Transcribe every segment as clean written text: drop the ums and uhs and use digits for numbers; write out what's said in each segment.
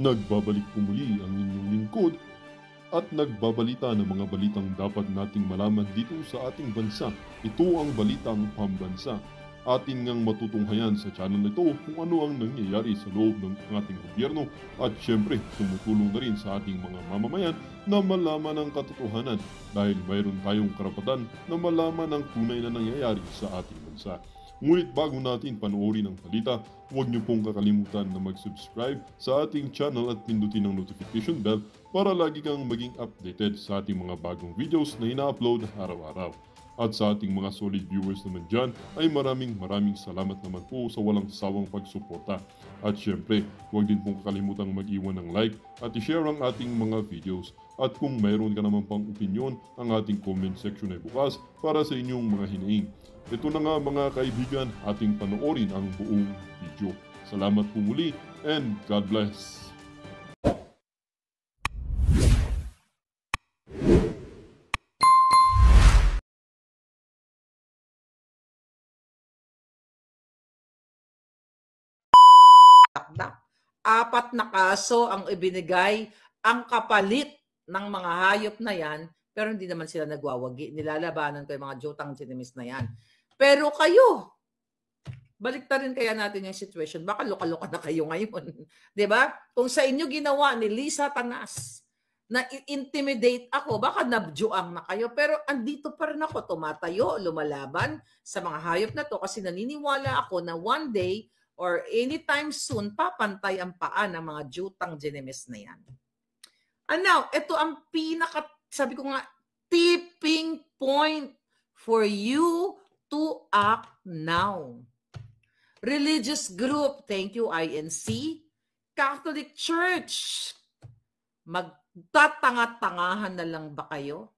Nagbabalik po muli ang inyong lingkod at nagbabalita ng mga balitang dapat nating malaman dito sa ating bansa. Ito ang Balitang Pambansa. Atin ngang matutunghayan sa channel na ito kung ano ang nangyayari sa loob ng ating gobyerno at syempre tumutulong na rin sa ating mga mamamayan na malaman ang katotohanan dahil mayroon tayong karapatan na malaman ang tunay na nangyayari sa ating bansa. Ngunit bago natin panoorin ang balita, huwag niyo pong kakalimutan na mag-subscribe sa ating channel at pindutin ang notification bell para lagi kang maging updated sa ating mga bagong videos na ina-upload araw-araw. At sa ating mga solid viewers naman dyan ay maraming salamat naman po sa walang sawang pagsuporta. At syempre, huwag din pong kakalimutan mag-iwan ng like at i-share ang ating mga videos. At kung mayroon ka naman pang opinion, ang ating comment section ay bukas para sa inyong mga hinaing. Ito na nga mga kaibigan, ating panoorin ang buong video. Salamat po muli and God bless! Apat na kaso ang ibinigay, ang kapalit ng mga hayop na yan, pero hindi naman sila nagwawagi. Nilalabanan ko yung mga jutang chinimis na yan. Pero kayo, balik rin kaya natin yung situation. Baka luka-luka na kayo ngayon. Diba? Kung sa inyo ginawa ni Lisa Tanas na intimidate ako, baka nabjuang na kayo. Pero andito pa rin ako, tumatayo, lumalaban sa mga hayop na to kasi naniniwala ako na one day or anytime soon, papantay ang paa ng mga jutang ginemes na yan. And now, ito ang sabi ko nga, tipping point for you to act now. Religious group, thank you INC, Catholic Church, magtatanga-tangahan na lang ba kayo?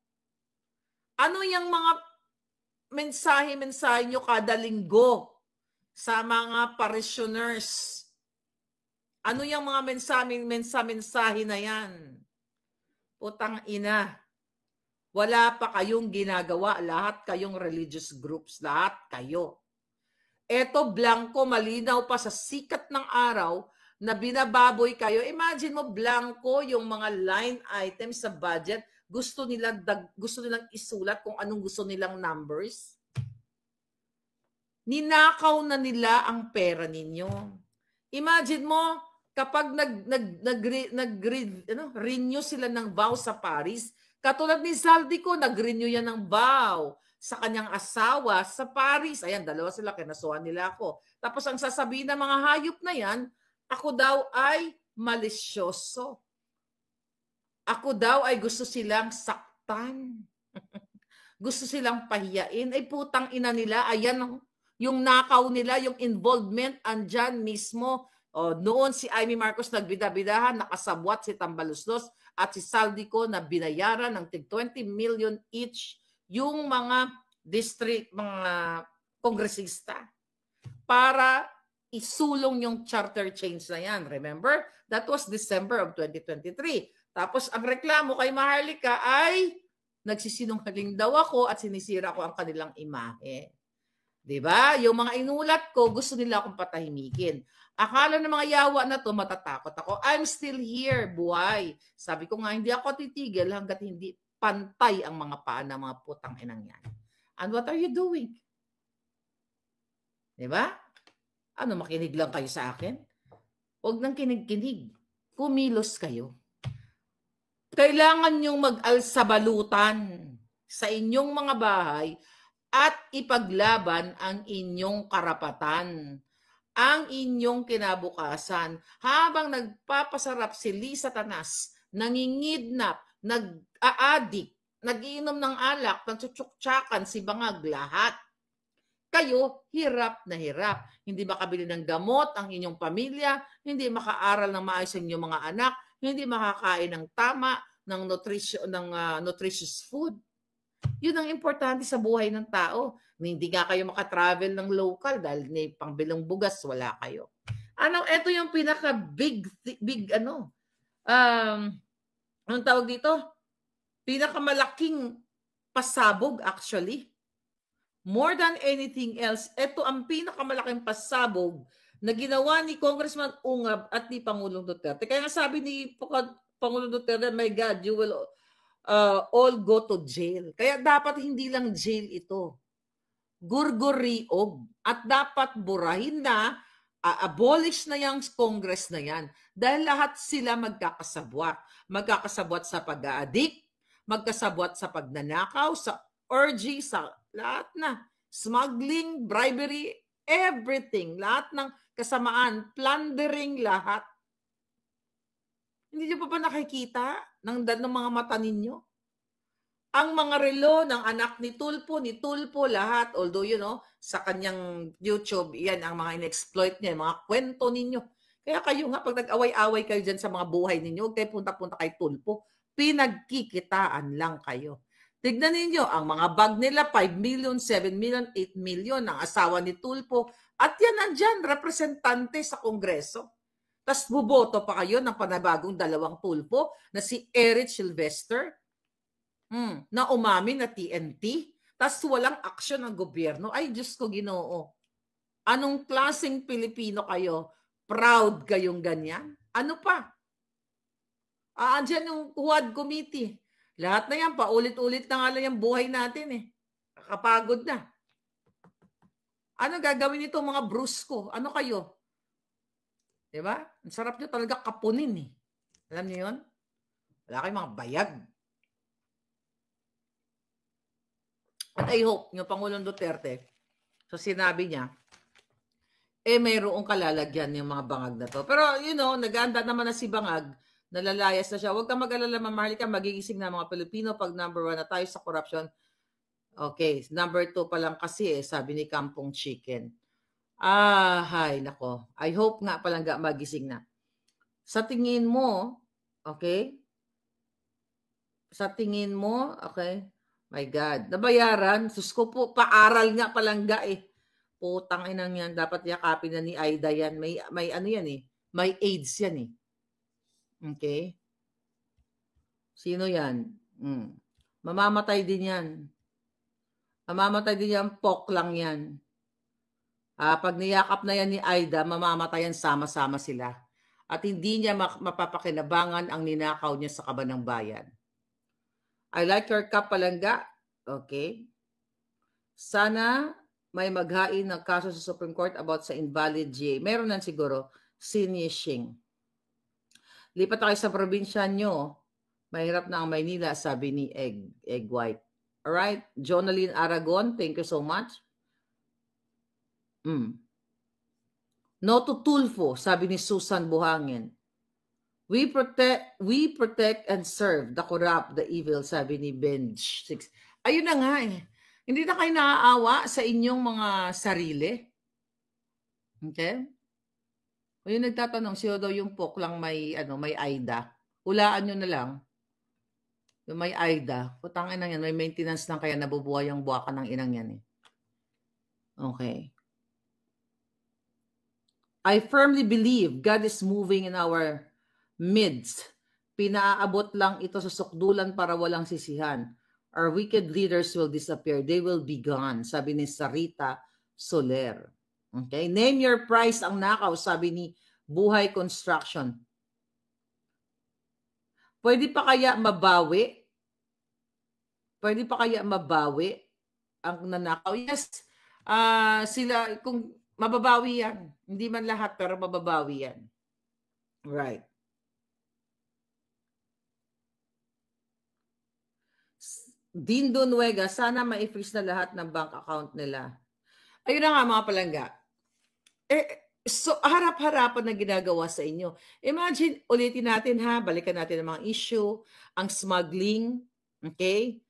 Ano yung mga mensahe nyo kada linggo sa mga parishioners? Ano yung mga mensahe na yan? Putang ina. Wala pa kayong ginagawa. Lahat kayong religious groups. Lahat kayo. Eto, blanco, malinaw pa sa sikat ng araw na binababoy kayo. Imagine mo, blanco yung mga line items sa budget. Gusto nilang isulat kung anong gusto nilang numbers. Ninakaw na nila ang pera ninyo. Imagine mo, kapag renew sila ng vow sa Paris, katulad ni Zaldico, nag-renew yan ng vow sa kanyang asawa sa Paris. Ayan, dalawa sila, kinasuhan nila ako. Tapos ang sasabihin ng mga hayop na yan, ako daw ay malisyoso. Ako daw ay gusto silang saktan. Gusto silang pahiyain. Ay putang ina nila, ayan yung nakaw nila, yung involvement, andyan mismo. O, noon si Amy Marcos nagbida-bidahan, nakasabwat si Tambaluslos at si Zaldico na binayaran ng tig 20 million each yung mga district, mga kongresista para isulong yung charter change na yan. Remember? That was December of 2023. Tapos ang reklamo kay Maharlika ay nagsisinungaling daw ako at sinisira ko ang kanilang imahe. Diba? Yung mga inulat ko, gusto nila akong patahimikin. Akala ng mga yawa na to, matatakot ako. I'm still here, buhay. Sabi ko nga, hindi ako titigil hanggat hindi pantay ang mga paa ng mga putang inang yan. And what are you doing? Diba? Ano, makinig lang kayo sa akin? Huwag nang kinig-kinig. Kumilos kayo. Kailangan nyong mag-alsabalutan sa inyong mga bahay at ipaglaban ang inyong karapatan, ang inyong kinabukasan. Habang nagpapasarap si Lisa Tanas, nangingidnap, nag-aadik, nagiinom ng alak, nagtsutsuksakan si Bangag, lahat. Kayo, hirap na hirap. Hindi makabili ng gamot ang inyong pamilya, hindi makaaral ng maayos ang inyong mga anak, hindi makakain ng tama, ng nutritious food. Yun ang importante sa buhay ng tao. Hindi nga kayo makatravel ng local dahil may pangbilong bugas, wala kayo. Ito yung pinaka big anong tawag dito? Pinakamalaking pasabog actually. More than anything else, ito ang pinakamalaking pasabog na ginawa ni Congressman Ungab at ni Pangulong Duterte. Kaya nga sabi ni Pangulong Duterte, my God, you will all go to jail. Kaya dapat hindi lang jail ito. Gurguriog. At dapat burahin na, abolish na yung Congress na yan. Dahil lahat sila magkakasabwat. Magkakasabwat sa pag-aadik, magkasabwat sa pagnanakaw, sa orgy, sa lahat na. Smuggling, bribery, everything. Lahat ng kasamaan, plundering, lahat. Hindi nyo pa nakikita ng mga mata ninyo? Ang mga relo ng anak ni Tulfo, lahat, although sa kanyang YouTube, yan ang mga in-exploit niya, mga kwento ninyo. Kaya kayo nga, pag nag-away-away kayo dyan sa mga buhay ninyo, huwag kayo punta-punta kay Tulfo, pinagkikitaan lang kayo. Tignan ninyo, ang mga bag nila, 5 million, 7 million, 8 million, ang asawa ni Tulfo, at yan nandyan, representante sa Kongreso. Tapos buboto pa kayo ng panabagong dalawang Tulfo na si Eric Sylvester, na umamin na TNT, tapos walang aksyon ng gobyerno. Ay, Diyos ko, Ginoo. Anong klaseng Pilipino kayo? Proud kayong ganyan? Ano pa? Andyan yung Quad Committee. Lahat na yan, paulit-ulit na nga lang yung buhay natin eh. Kakapagod na. Ano gagawin nito mga brusko? Ano kayo? Diba? Ang sarap nyo talaga kapunin eh. Alam niyo yun? Wala kayong mga bayag. At I hope yung Pangulong Duterte, so sinabi niya, mayroong kalalagyan yung mga bangag na to. Pero nag-aanda naman na si Bangag, nalalayas na siya. Huwag kang mag-alala, Mamarlika, magigising na mga Pilipino pag number 1 na tayo sa corruption. Okay, number 2 pa lang kasi sabi ni Kampong Chicken. Hay, nako. I hope nga palangga magising na. Sa tingin mo, okay? Sa tingin mo, okay? My God, nabayaran. Sus ko po, paaral nga palangga eh. Putang inang yan. Dapat yakapin na ni Aida yan. May ano yan eh. May AIDS yan eh. Okay? Sino yan? Mamamatay din yan. Mamamatay din yan. Pok lang yan. Pag niyakap na yan ni Aida, mamamatay yan sama-sama sila. At hindi niya mapapakinabangan ang ninakaw niya sa kaban ng bayan. I like your cup, palangga. Okay. Sana may maghain ng kaso sa Supreme Court about sa invalid GA. Meron nan siguro. Sinishing. Lipat tayo sa probinsya nyo. Mahirap na ang Maynila, sabi ni Egg White. Alright. Jonaline Aragon, thank you so much. No to Tulfo, sabi ni Susan Buhangin. We protect and serve the corrupt, the evil, sabi ni Benj 6. Ayun na nga eh. Hindi na kayo naaawa sa inyong mga sarili. Okay? O yung nagtatanong, siya daw yung pok lang may Aida. Hulaan nyo na lang. Yung may Aida. Putangin na yan, may maintenance lang kaya nabubuhay ang buwakan ng inang yan eh. Okay. I firmly believe God is moving in our midst. Pinaaabot lang ito sa sukdulan para walang sisihan. Our wicked leaders will disappear. They will be gone, sabi ni Sarita Soler. Okay? Name your price ang nakaw, sabi ni Buhay Construction. Pwede pa kaya mabawi? Pwede pa kaya mabawi ang nanakaw? Yes. Sila, kung mababawi yan. Hindi man lahat, pero mababawi yan. Right. Dindo Nuega, sana ma-freeze na lahat ng bank account nila. Ayun na nga mga palangga. So harap-harapan na ginagawa sa inyo. Imagine, ulitin natin ha, balikan natin ang mga issue, ang smuggling, okay?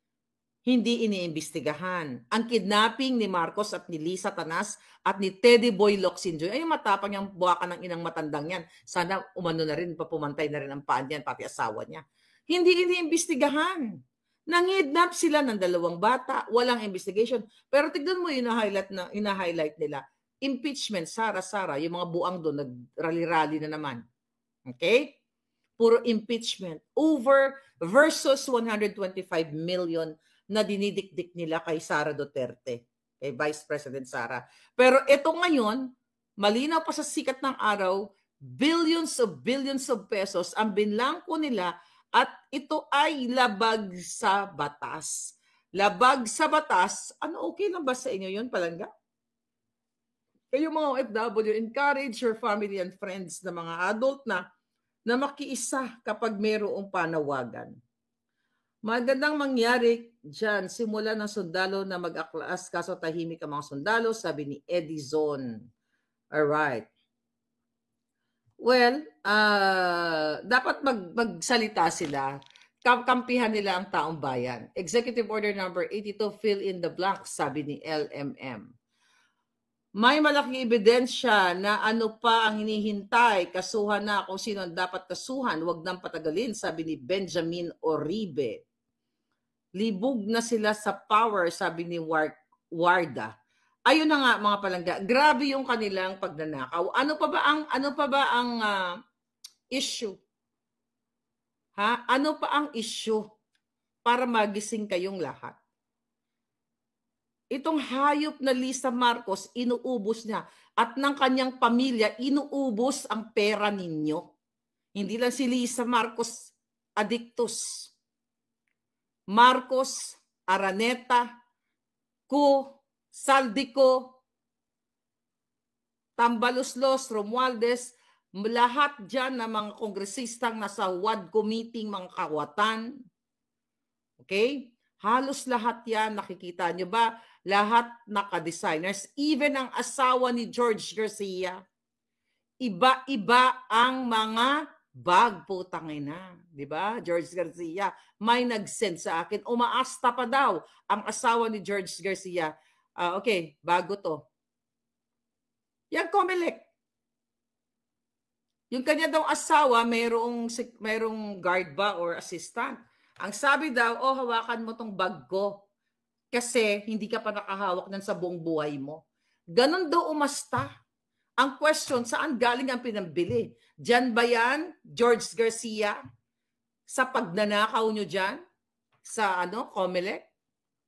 Hindi iniimbestigahan. Ang kidnapping ni Marcos at ni Lisa Tanas at ni Teddy Boy Locsinjoy, ay matapang yung buwakan ng inang matandang yan. Sana umano na rin, papumantay na rin ang paan yan, pati asawa niya. Hindi iniimbestigahan. Nangidnap sila ng 2 bata, walang investigation. Pero tignan mo yung ina-highlight nila. Impeachment, Sara, yung mga buang doon, nag-rally-rally na naman. Okay? Puro impeachment. Versus 125 million na dinidikdik nila kay Sara Duterte, kay Vice President Sara. Pero ito ngayon, malinaw pa sa sikat ng araw, billions of pesos ang binlangko nila at ito ay labag sa batas. Labag sa batas, ano okay lang ba sa inyo yun, Palangga? Kayo mga OFW, encourage your family and friends na mga adult na makiisa kapag mayroong panawagan. Magandang mangyari dyan, simula ng sundalo na mag-aklas kaso tahimik ang mga sundalo, sabi ni Edison. Alright. Well, dapat magsalita sila. Kampihan nila ang taong bayan. Executive Order number 82, fill in the blanks, sabi ni LMM. May malaking ebidensya na ano pa ang hinihintay, kasuhan na kung sino ang dapat kasuhan, huwag nang patagalin, sabi ni Benjamin Oribe. Libog na sila sa power, sabi ni Warda. Ayun na nga mga palangga, grabe yung kanilang pagnanakaw. Ano pa ba ang issue? Ha? Ano pa ang issue para magising kayong lahat? Itong hayop na Lisa Marcos, inuubos niya. At ng kanyang pamilya, inuubos ang pera ninyo. Hindi lang si Lisa Marcos adictus. Marcos, Araneta, Saldico, Tambaloslos, Romualdez, lahat dyan ng mga kongresistang nasa WAD committee, mga kawatan. Okay? Halos lahat yan, nakikita nyo ba? Lahat naka-designers. Even ang asawa ni George Garcia. Iba-iba ang mga bag, putangin na. Diba? George Garcia. May nag-send sa akin. Umaasta pa daw ang asawa ni George Garcia. Okay, bago to. Yan, Comelec. Yung kanya daw asawa, mayroong guard ba or assistant. Ang sabi daw, hawakan mo tong bag ko. Kasi hindi ka pa nakahawak nan sa buong buhay mo. Ganon daw umasta. Ang question, saan galing ang pinambili? Diyan ba yan, George Garcia? Sa pagnanakaw nyo dyan? Sa Comelec?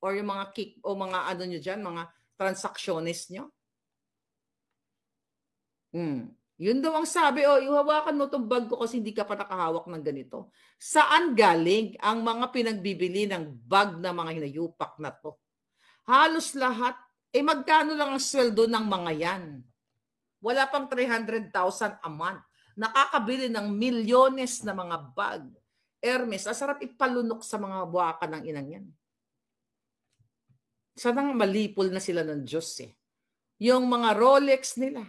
Or yung mga mga nyo dyan, mga transactionist nyo? Yun daw ang sabi, ihawakan mo itong bag ko kasi hindi ka pa nakahawak ng ganito. Saan galing ang mga pinagbibili ng bag na mga hinayupak na to? Halos lahat, magkano lang ang sweldo ng mga yan? Wala pang 300,000 a month. Nakakabili ng milyones na mga bag. Hermes, asarap ipalunok sa mga buwaka ng inang yan. Sanang malipol na sila ng Diyos Yung mga Rolex nila.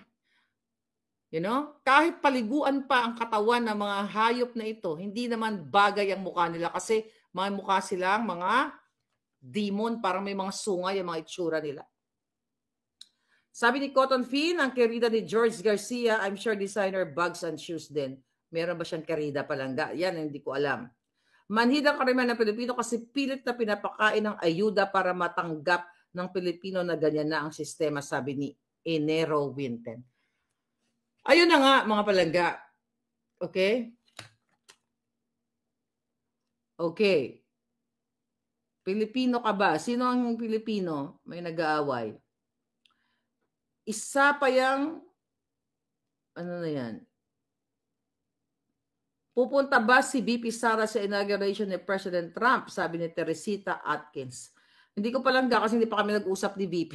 Kahit paliguan pa ang katawan ng mga hayop na ito, hindi naman bagay ang mukha nila kasi may mukha silang mga demon, parang may mga sungay ang mga itsura nila. Sabi ni Cotton Finn, ang kerida ni George Garcia, I'm sure designer bags and shoes din. Meron ba siyang kerida palangga? Yan, hindi ko alam. Manhid ang karamihan ng Pilipino kasi pilit na pinapakain ng ayuda para matanggap ng Pilipino na ganyan na ang sistema, sabi ni Enero Winten. Ayun na nga, mga palangga. Okay? Okay. Pilipino ka ba? Sino ang Pilipino? May nag-aaway. Isa pa yang, ano na yan? Pupunta ba si VP Sara sa inauguration ni President Trump? Sabi ni Teresita Atkins. Hindi ko palangga kasi hindi pa kami nag-usap ni VP.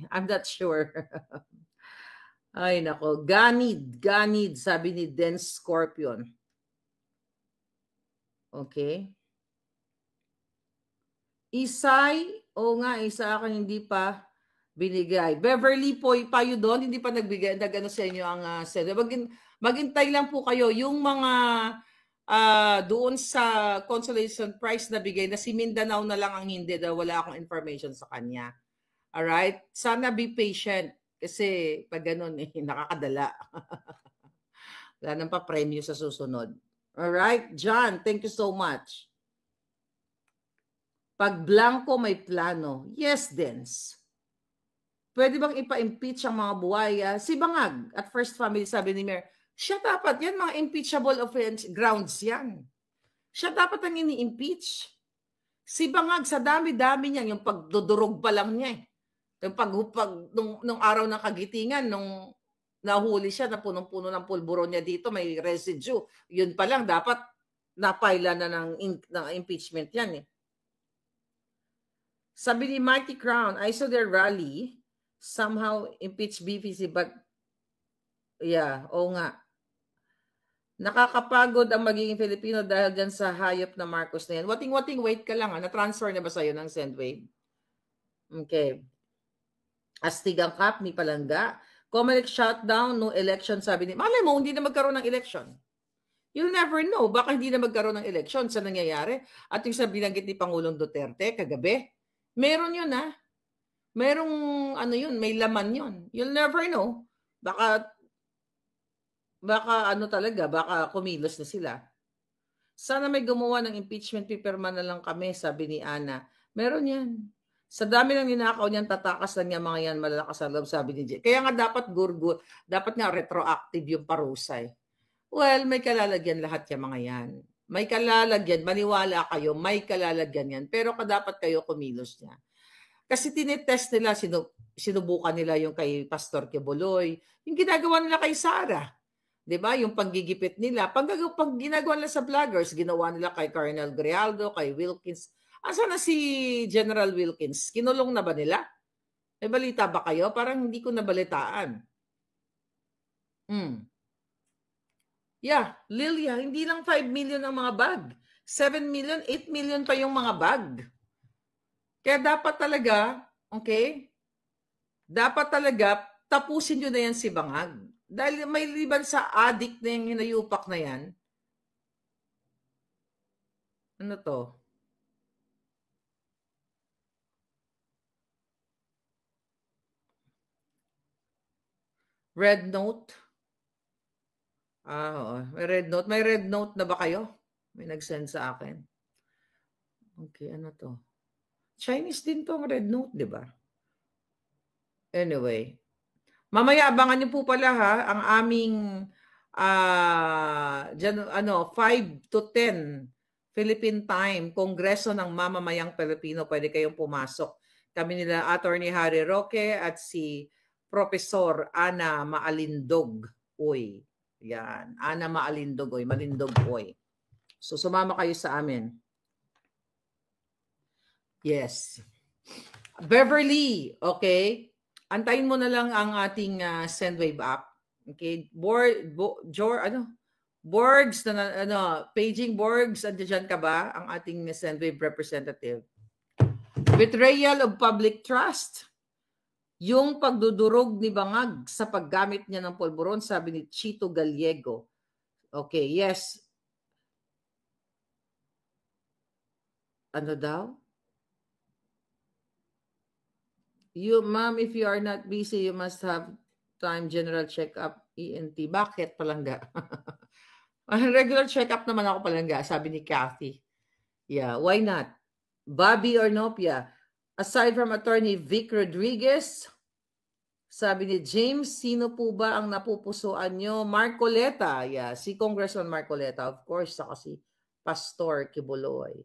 I'm not sure. Ay, nako. Ganid, sabi ni Dense Scorpion. Okay. Isay, isa akin hindi pa binigay. Beverly payo doon, hindi pa nagbigay, nag-ano sa inyo ang maghintay lang po kayo. Yung mga doon sa consolation prize na bigay, na si Mindanao na lang ang hindi, dahil wala akong information sa kanya. Alright? Sana be patient. Kasi pag ganun, nakakadala. Wala nang pa-premyo sa susunod. Alright? John, thank you so much. Pag blanco, may plano. Yes, Dens. Pwede bang ipa-impeach ang mga buhaya? Si Bangag, at First Family, sabi ni Mayor, siya dapat yan, mga impeachable offense grounds yan. Siya dapat ang ini-impeach. Si Bangag, sa dami-dami niya, yung pagdudurog pa lang niya nung araw ng kagitingan, nung nahuli siya na punong-puno ng pulburon niya dito, may residue. Yun pa lang, dapat napaila na ng impeachment yan eh. Sabi ni Mighty Crown, I saw their rally, somehow impeach BPC, but yeah, oo nga. Nakakapagod ang magiging Filipino dahil dyan sa hayop na Marcos na yan. Wating-wating, wait ka lang. Na-transfer na ba sa'yo ng Sendwave? Okay. Astig ang Kap ni Palangga. Comelec shutdown, no election, sabi ni... Malay mo, hindi na magkaroon ng election. You'll never know. Baka hindi na magkaroon ng election sa nangyayari. At yung sa binanggit ni Pangulong Duterte kagabi, meron yun ha. Merong ano yun, may laman yun. You'll never know. Baka ano talaga, baka kumilos na sila. Sana may gumawa ng impeachment, pipirma na lang kami, sabi ni Ana. Meron yan. Sa dami ng ninakaw niyan, tatakas lang niya mga yan, malalakas ang loob, sabi ni Jay. Kaya nga dapat dapat nga retroactive yung parusay. Well, may kalalagyan lahat yung mga yan. May kalalagyan, maniwala kayo, may kalalagyan yan. Pero dapat kayo kumilos niya. Kasi tinitest nila, sinubukan nila yung kay Pastor Kibuloy, yung ginagawa nila kay Sara. 'Di ba? Yung panggigipit nila, pag ginagawa nila sa vloggers, ginawa nila kay Colonel Grialdo, kay Wilkins. Asa na si General Wilkins? Kinulong na ba nila? May balita ba kayo? Parang hindi ko nabalitaan. Yeah, Lilia, hindi lang 5 million ang mga bag. 7 million, 8 million pa yung mga bag. Kaya dapat talaga, okay? Dapat talaga, tapusin nyo na yan si Bangag. Dahil may liban sa addict na yung hinayupak na yan. Ano to? Red note? Oo. May red note. May red note na ba kayo? May nag-send sa akin. Okay, ano to? Chinese din to ang red note, di ba? Anyway. Mamaya, abangan niyo po pala ha, ang aming 5 to 10 Philippine time, Kongreso ng Mamamayang Pilipino. Pwede kayong pumasok. Kami nila Attorney Harry Roque at si Professor Ana Maalindog. Uy, yan. Ana Maalindog, uy. Malindog, uy. So, sumama kayo sa amin. Yes. Beverly, okay? Antayin mo na lang ang ating Sendwave app. Okay? Borgs, paging Borgs, andiyan ka ba? Ang ating Sendwave representative. Betrayal of public trust. Yung pagdudurog ni Bangag sa paggamit niya ng polvoron, sabi ni Chito Gallego. Okay, yes. Ano daw? You, ma'am, if you are not busy, you must have time general check-up, ENT. Bakit, Palangga? Regular check-up naman ako, Palangga, sabi ni Kathy. Yeah, why not? Bobby Ornopia. Aside from Attorney Vic Rodriguez, sabi ni James, sino po ba ang napupusuan nyo? Marcoleta. Yeah, si Congressman Marcoleta, of course, saka si Pastor Kibuloy.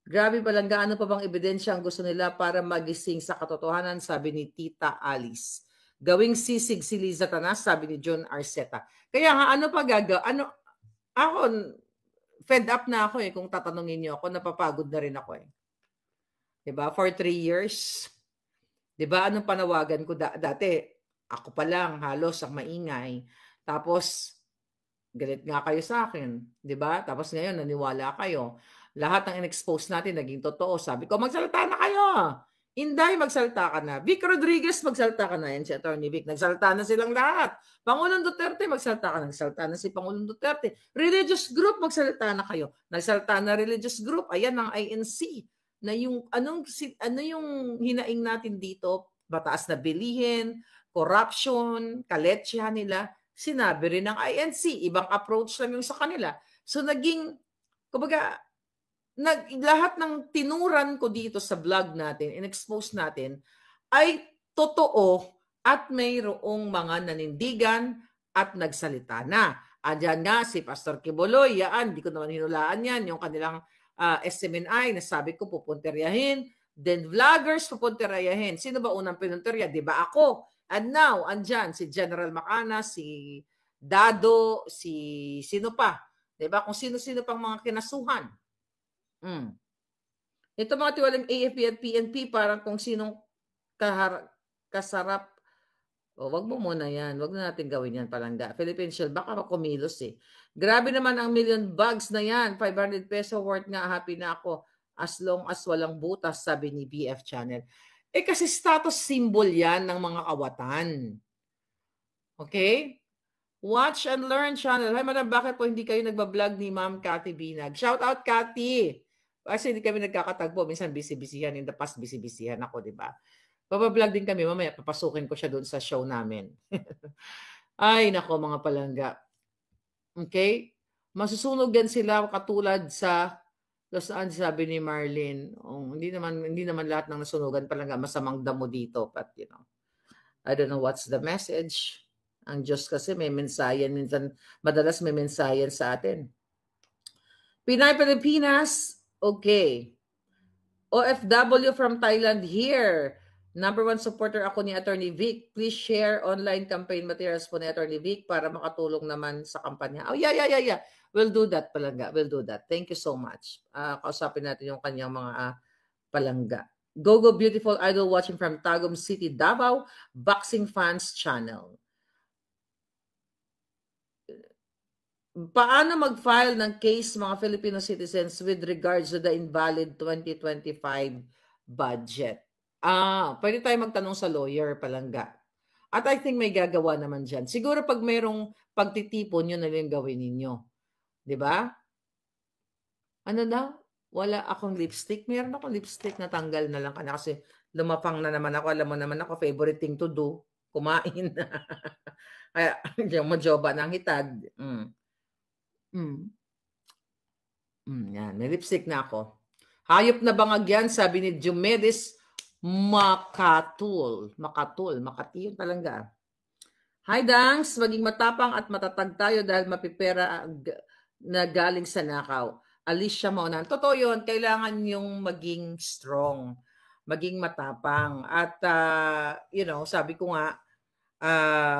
Grabe palang gaano pa bang ebidensya ang gusto nila para magising sa katotohanan, sabi ni Tita Alice. Gawing sisig si Liza Tanas, sabi ni John Arceta. Kaya nga, ano pa ako, fed up na ako kung tatanungin niyo ako, napapagod na rin ako Diba? For 3 years. Diba? Anong panawagan ko dati? Ako pa lang, halos ang maingay. Tapos, galit nga kayo sa akin. Diba? Tapos ngayon, naniwala kayo. Lahat ng in-expose natin naging totoo. Sabi ko, magsalita na kayo. Inday, magsalita ka na. Vic Rodriguez, magsalita ka na. Yan si Attorney Vic. Nagsalita na silang lahat. Pangulong Duterte, magsalita ka na. Nagsalita na si Pangulong Duterte. Religious group, magsalita na kayo. Nagsalita na religious group. Ayan ang INC. Na yung, ano yung hinaing natin dito? Bataas na bilihin, corruption, kaletsya nila. Sinabi rin ng INC. Ibang approach lang yung sa kanila. So naging, kumbaga, lahat ng tinuran ko dito sa vlog natin, in-expose natin, ay totoo at mayroong mga nanindigan at nagsalita na. Andyan nga si Pastor Kibuloy, yan, di ko naman hinulaan yan, yung kanilang SMNI na sabi ko pupunteryahin, then vloggers pupunteryahin. Sino ba unang pinunterya? Di ba ako? And now, andyan si General Macana, si Dado, si sino pa? 'Di ba? Kung sino-sino pang mga kinasuhan. Ito mga tiwalang AFP at PNP, parang kung sinong kasarap. Wag mo muna yan. Wag na natin gawin yan, Palangga. Philippine Shell, baka kumilos eh. Grabe naman ang million bucks na yan. 500 peso worth nga. Happy na ako. As long as walang butas, sabi ni BF Channel. Kasi status symbol yan ng mga kawatan. Okay? Watch and Learn Channel. Hi, madam, bakit po hindi kayo nagbablog ni Ma'am Cathy Binag? Shout out, Cathy! Kasi hindi kami nagkakatagpo. Minsan busy-busyhan. In the past, busy-busyhan ako, di ba? Babablog din kami. Mamaya, papasukin ko siya doon sa show namin. Ay, nako mga palangga. Okay? Masusunog yan sila katulad sa Los Angeles, sabi ni Marlene. Hindi naman lahat ng nasunugan palangga masamang damo dito. But, you know, I don't know what's the message. Ang Diyos kasi may mensayan. Minsan, madalas may mensayan sa atin. Pinay Pilipinas. Okay. OFW from Thailand here. Number 1 supporter ako ni Attorney Vic. Please share online campaign materials po ni Attorney Vic para makatulong naman sa kampanya. Oh, yeah. We'll do that, Palangga. We'll do that. Thank you so much. Kausapin natin yung kanyang mga palangga. Gogo Beautiful Idol watching from Tagum City, Davao, Boxing Fans Channel. Paano mag-file ng case mga Filipino citizens with regards to the invalid 2025 budget? Pwede tayo magtanong sa lawyer, Palangga. At I think may gagawa naman dyan. Siguro pag mayroong pagtitipon, yun na yung gawin ninyo. Diba? Ano daw? Wala akong lipstick. Meron akong lipstick na tanggal na lang kasi lumapang na naman ako. Alam mo naman ako, favorite thing to do, kumain. Kaya, yung majoba ng hitad. Yan, may lipstick na ako. Hayop na bangag yan, sabi ni Jumedis Makatul. Makati yun Palangga. Hi, Dangs. Maging matapang at matatag tayo dahil mapipera na galing sa nakaw. Alicia Maunan. Totoo yun. Kailangan yung maging strong. Maging matapang. At, sabi ko nga,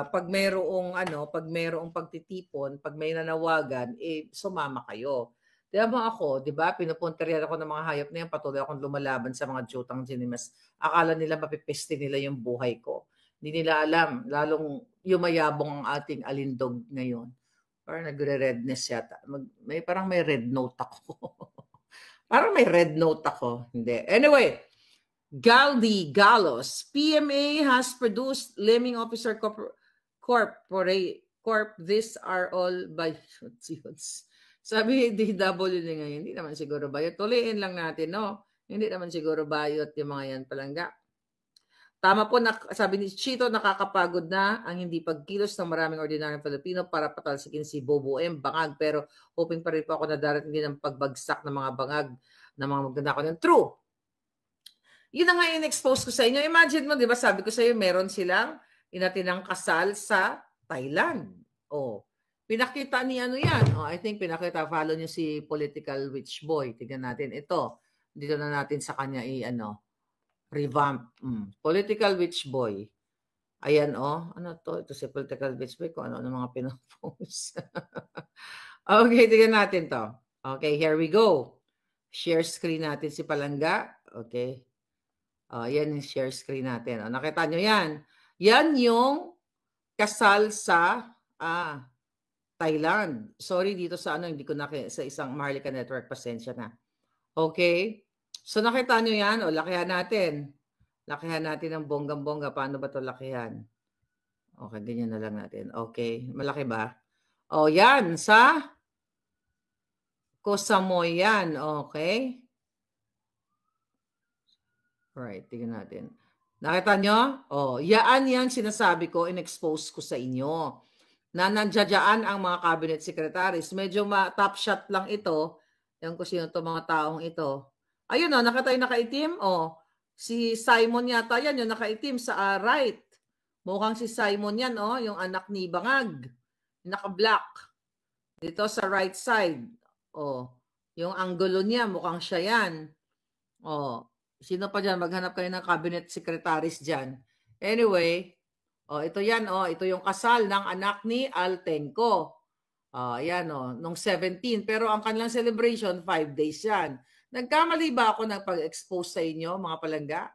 pag mayroong pagtitipon, pag may nanawagan, sumama kayo. Diba ako, diba? Pinupunterihan ako ng mga hayop na yan, patuloy akong lumalaban sa mga jutang sinimas. Akala nila mapipeste nila yung buhay ko. Hindi nila alam, lalong yumayabong ang ating alindog ngayon. Parang nagre-redness yata. Parang may red note ako. Parang may red note ako. Hindi. Anyway, Galdi Galos, PMA has produced Lemming Officer Corp. These are all by sabi DW din ngayon, hindi naman siguro bayot. Tuliin lang natin, no? Hindi naman siguro bayot yung mga yan Palangga. Tama po, sabi ni Chito, nakakapagod na ang hindi pagkilos ng maraming ordinaryong Pilipino para patalsikin si Bobo M. Bangag. Pero hoping pa rin po ako na darating din ang pagbagsak ng mga bangag na mga maganda ko ng true. Yun na nga in-expose ko sa inyo. Imagine mo, di ba, sabi ko sa iyo, meron silang inatinang kasal sa Thailand. Pinakita ni ano yan. I think pinakita, follow nyo si Political Witch Boy. Tignan natin ito. Dito na natin sa kanya revamp. Political Witch Boy. Ayan, ano to? Ito si Political Witch Boy. Kung ano mga pinapost. Okay, tignan natin to. Okay, here we go. Share screen natin si Palangga. Okay. Yan yung share screen natin. Nakita nyo yan. Yan yung kasal sa Thailand. Sorry dito sa hindi ko sa isang Maharlika Network. Pasensya na. Okay. So nakita nyo yan. Lakihan natin. Lakihan natin ng bonggang-bongga. Paano ba ito lakihan? Okay, ganyan na lang natin. Okay. Malaki ba? Yan. Sa Koh Samui yan. Okay. Alright, tingnan natin. Nakita nyo? Yan sinasabi ko, in-expose ko sa inyo. Na nandiyan ang mga cabinet secretaries. Medyo top shot lang ito. Yung kung sino to mga taong ito. Ayun nakita yung nakaitim. Si Simon yata yan, yung nakaitim sa right. Mukhang si Simon yan, yung anak ni Bangag. Yung naka-black. Dito sa right side. Yung angulo niya, mukhang siya yan. Sino pa dyan? Maghanap kayo ng cabinet secretaries dyan. Anyway, Oh, ito yan, oh, ito yung kasal ng anak ni Altenco. Ayan, oh, nung 17. Pero ang kanilang celebration, 5 days yan. Nagkamali ba ako ng pag-expose sa inyo, mga palangga?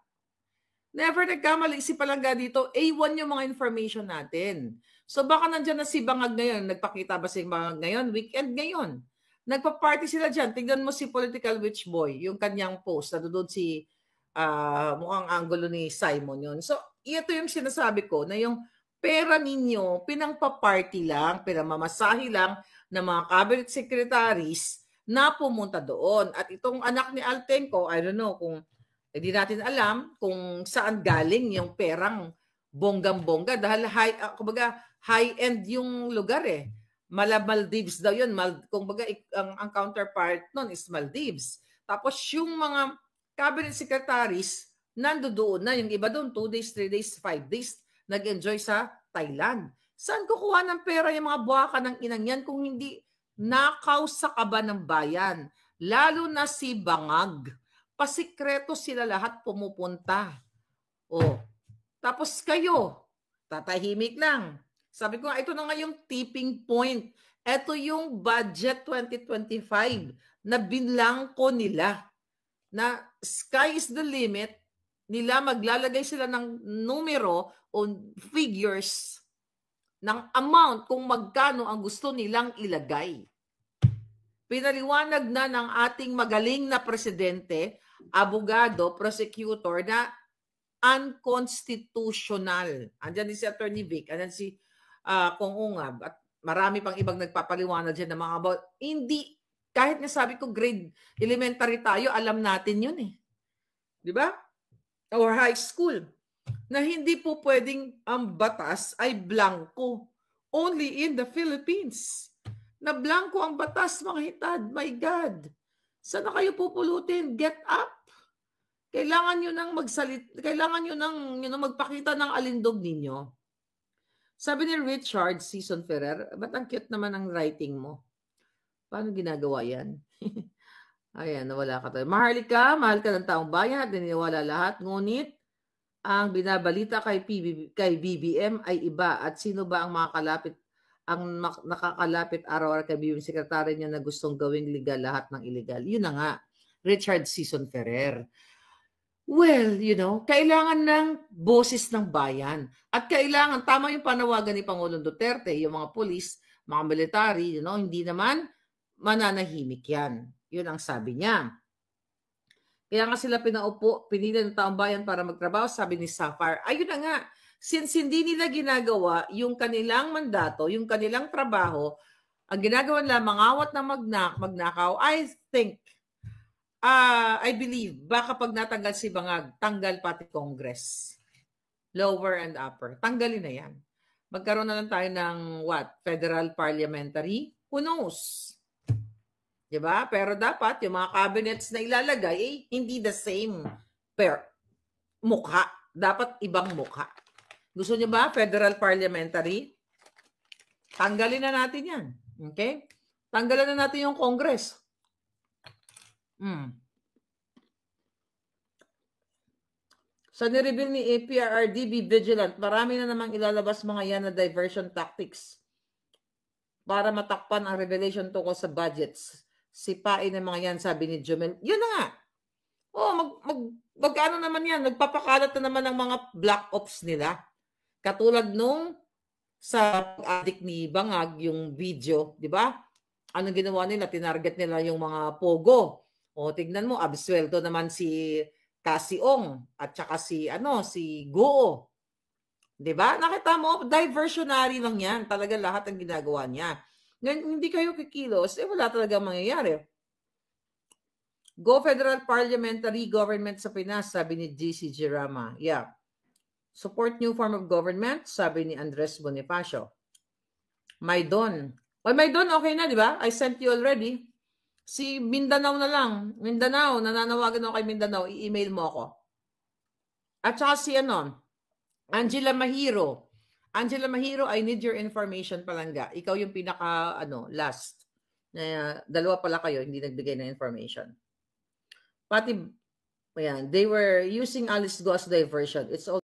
Never nagkamali si palangga dito. A1 yung mga information natin. So baka nandyan na si Bangag ngayon. Nagpakita ba si Bangag ngayon? Weekend ngayon. Nagpa-party sila dyan. Tingnan mo si Political Witch Boy, yung kanyang post. Nandun si mukhang angulo ni Simon yun. So, ito yung sinasabi ko na yung pera ninyo, pinangpa-party lang, pinamamasahe lang ng mga cabinet secretaries na pumunta doon. At itong anak ni Altenco, I don't know kung hindi natin alam kung saan galing yung perang bonggang-bongga dahil high-end yung lugar eh. Maldives daw yun. Kumbaga, ang counterpart nun is Maldives. Tapos yung mga cabinet secretaries, nandoon na. Yung iba doon, 2 days, 3 days, 5 days, nag-enjoy sa Thailand. Saan kukuha ng pera yung mga buwaka ng inang yan kung hindi nakaw sa kaba ng bayan? Lalo na si Bangag. Pasikreto sila lahat pumupunta. Oh. Tapos kayo, tatahimik lang. Sabi ko, ito na nga yung tipping point. Ito yung budget 2025 na binlangko nila. Na sky is the limit. Nila maglalagay sila ng numero o figures ng amount kung magkano ang gusto nilang ilagay. Pinaliwanag na ng ating magaling na presidente, abogado, prosecutor na unconstitutional. Andyan din si Attorney Vic, andyan si Kong Ungab, at marami pang ibang nagpapaliwanag dyan ng mga about. Hindi, kahit nga sabi ko grade elementary tayo, alam natin yun eh. Di ba? Or high school. Na hindi po pwedeng ang batas ay blanco. Only in the Philippines. Na blanco ang batas, mga hitad. My God. Saan na kayo pupulutin? Get up. Kailangan nyo nang kailangan nyo nang magpakita ng alindog ninyo. Sabi ni Richard Season Ferrer, ba't ang cute naman ang writing mo? Paano ginagawa yan? Ayan, nawala ka tayo. Mahal ka ng taong bayan at naniniwala lahat. Ngunit, ang binabalita kay BBM ay iba. At sino ba ang nakakalapit araw-araw kay BBM Secretary niya na gustong gawing legal lahat ng illegal? Yun na nga, Richard Season Ferrer. Well, kailangan ng boses ng bayan. At kailangan, tama yung panawagan ni Pangulong Duterte, yung mga polis, mga military, hindi naman mananahimik yan. Yun ang sabi niya. Kaya nga sila pinili ng taong bayan para magtrabaho, sabi ni Sapphire. Ayun na nga, since hindi nila ginagawa yung kanilang mandato, yung kanilang trabaho, ang ginagawa nila, mangawat na magnakaw, I believe, baka pag natanggal si Bangag, tanggal pati Congress. Lower and upper. Tanggalin na yan. Magkaroon na lang tayo ng Federal Parliamentary? Who knows? Diba? Pero dapat yung mga cabinets na ilalagay, hindi the same mukha. Dapat ibang mukha. Gusto niyo ba Federal Parliamentary? Tanggalin na natin yan. Okay? Tanggalin na natin yung Congress. Sa nireveal ni APRRD, be vigilant. Marami na namang ilalabas mga yan na diversion tactics para matakpan ang revelation tungkol sa budgets. Sipain ng mga yan, sabi ni Jumel. Yun na nga. Magkano naman yan? Nagpapakalat na naman ng mga black ops nila. Katulad nung sa addict ni Bangag, yung video, di ba? Anong ginawa nila? Tinarget nila yung mga pogo. O tignan mo, absuelto naman si Kasiong at saka si Guo. 'Di ba? Nakita mo, diversionary lang 'yan. Talaga lahat ang ginagawa niya. Ngayon, hindi kayo kikilos, wala talaga mangyayari. Go Federal Parliamentary Government sa Pinas, sabi ni GC Girama. Yeah. Support new form of government, sabi ni Andres Bonifacio. Maydon. Maydon, okay na, 'di ba? I sent you already. Si Mindanao na lang. Mindanao, nananawagan ako kay Mindanao. I-email mo ako. At saka si Angela Mahiro. Angela Mahiro, I need your information palangga. Ikaw yung pinaka, last. Dalawa pala kayo, hindi nagbigay ng information. Pati, ayan, they were using Alice Go as diversion. It's all